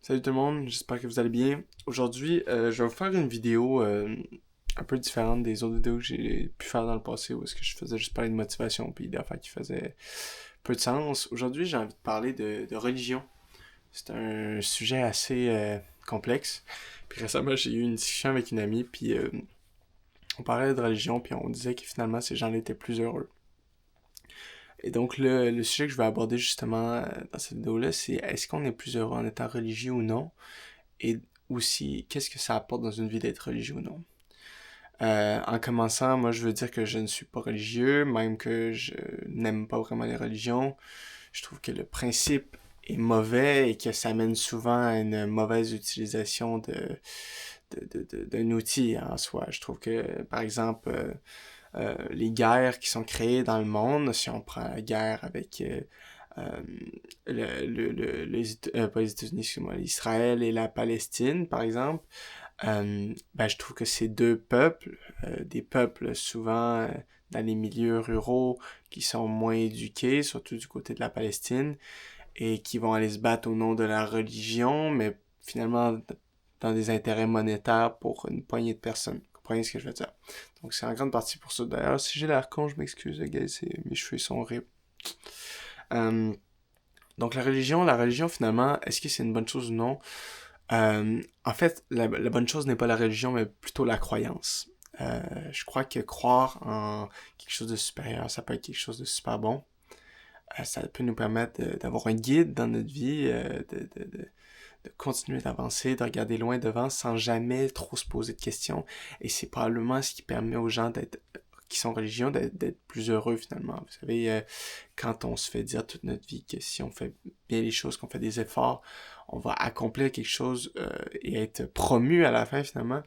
Salut tout le monde, j'espère que vous allez bien. Aujourd'hui, je vais vous faire une vidéo un peu différente des autres vidéos que j'ai pu faire dans le passé où est-ce que je faisais juste parler de motivation puis d'affaires qui faisaient peu de sens. Aujourd'hui, j'ai envie de parler de religion. C'est un sujet assez complexe. Puis récemment, j'ai eu une discussion avec une amie puis on parlait de religion puis on disait que finalement ces gens-là étaient plus heureux. Et donc le sujet que je vais aborder justement dans cette vidéo-là, c'est est-ce qu'on est plus heureux en étant religieux ou non? Et aussi, qu'est-ce que ça apporte dans une vie d'être religieux ou non? En commençant, moi je veux dire que je ne suis pas religieux, même que je n'aime pas vraiment les religions. Je trouve que le principe est mauvais et que ça mène souvent à une mauvaise utilisation d'un outil en soi. Je trouve que, par exemple, les guerres qui sont créées dans le monde, si on prend la guerre avec euh, pas les États-Unis, excuse-moi, Israël et la Palestine, par exemple, ben, je trouve que ces deux peuples, des peuples souvent dans les milieux ruraux qui sont moins éduqués, surtout du côté de la Palestine, et qui vont aller se battre au nom de la religion, mais finalement dans des intérêts monétaires pour une poignée de personnes. Vous comprenez ce que je veux dire? Donc c'est en grande partie pour ça. D'ailleurs, si j'ai l'air con, je m'excuse, les gars, mes cheveux sont horribles. Euh, donc la religion finalement, est-ce que c'est une bonne chose ou non? En fait, la bonne chose n'est pas la religion, mais plutôt la croyance. Je crois que croire en quelque chose de supérieur, ça peut être quelque chose de super bon. Ça peut nous permettre d'avoir un guide dans notre vie, de continuer d'avancer, de regarder loin devant sans jamais trop se poser de questions. Et c'est probablement ce qui permet aux gens qui sont religieux d'être plus heureux finalement. Vous savez, quand on se fait dire toute notre vie que si on fait bien les choses, qu'on fait des efforts, on va accomplir quelque chose et être promu à la fin finalement,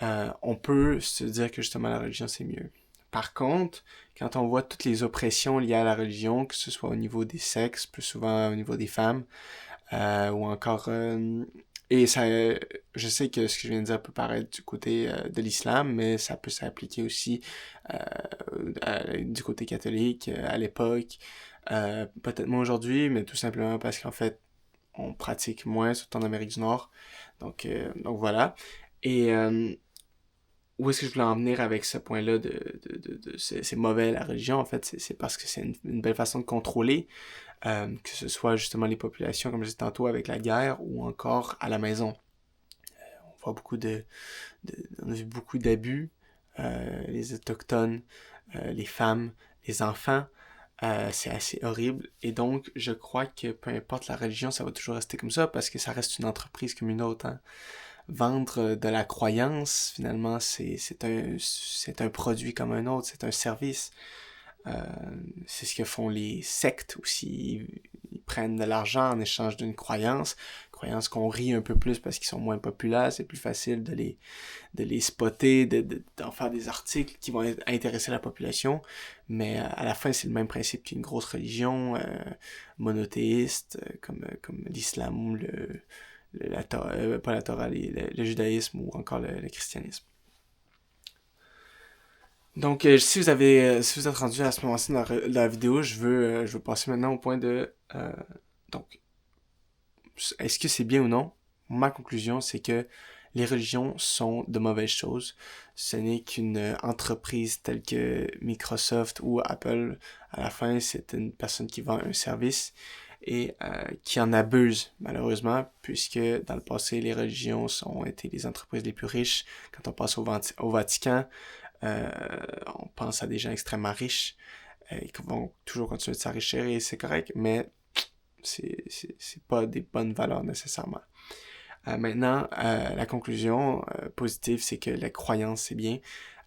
on peut se dire que justement la religion c'est mieux. Par contre, quand on voit toutes les oppressions liées à la religion, que ce soit au niveau des sexes, plus souvent au niveau des femmes, ou encore et ça je sais que ce que je viens de dire peut paraître du côté de l'islam, mais ça peut s'appliquer aussi du côté catholique à l'époque, peut-être moins aujourd'hui, mais tout simplement parce qu'en fait on pratique moins, surtout en Amérique du Nord. Donc voilà. Et où est-ce que je voulais en venir avec ce point-là de c'est mauvais la religion, en fait, c'est parce que c'est une belle façon de contrôler, que ce soit justement les populations, comme je disais tantôt, avec la guerre, ou encore à la maison. On voit on a vu beaucoup d'abus, les autochtones, les femmes, les enfants, c'est assez horrible. Et donc, je crois que peu importe la religion, ça va toujours rester comme ça, parce que ça reste une entreprise comme une autre, hein. Vendre de la croyance, finalement, c'est un produit comme un autre, c'est un service. Euh, c'est ce que font les sectes aussi. Ils prennent de l'argent en échange d'une croyance qu'on rit un peu plus parce qu'ils sont moins populaires, c'est plus facile de les spotter, d'en faire des articles qui vont intéresser la population, mais à la fin c'est le même principe qu'une grosse religion monothéiste, comme l'islam ou pas la Torah, le judaïsme ou encore le christianisme. Donc, si vous êtes rendu à ce moment-ci dans la vidéo, je veux passer maintenant au point donc, est-ce que c'est bien ou non? Ma conclusion, c'est que les religions sont de mauvaises choses. Ce n'est qu'une entreprise telle que Microsoft ou Apple. À la fin, c'est une personne qui vend un service et qui en abuse, malheureusement, puisque dans le passé, les religions ont été les entreprises les plus riches. Quand on passe au Vatican, euh, on pense à des gens extrêmement riches qui vont toujours continuer de s'enrichir et c'est correct, mais c'est pas des bonnes valeurs nécessairement. Maintenant, la conclusion positive, c'est que la croyance, c'est bien.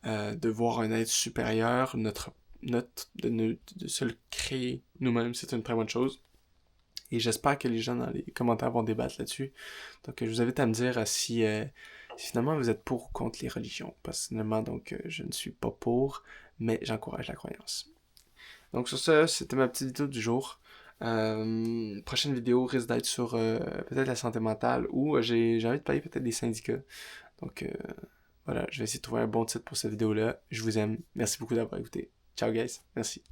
De voir un être supérieur, de se le créer nous-mêmes, c'est une très bonne chose. Et j'espère que les gens dans les commentaires vont débattre là-dessus. Donc, je vous invite à me dire si finalement vous êtes pour ou contre les religions. Personnellement, donc, je ne suis pas pour, mais j'encourage la croyance. Donc sur ça, c'était ma petite vidéo du jour. Prochaine vidéo risque d'être sur peut-être la santé mentale ou j'ai envie de parler peut-être des syndicats. Donc voilà, je vais essayer de trouver un bon titre pour cette vidéo-là. Je vous aime. Merci beaucoup d'avoir écouté. Ciao guys. Merci.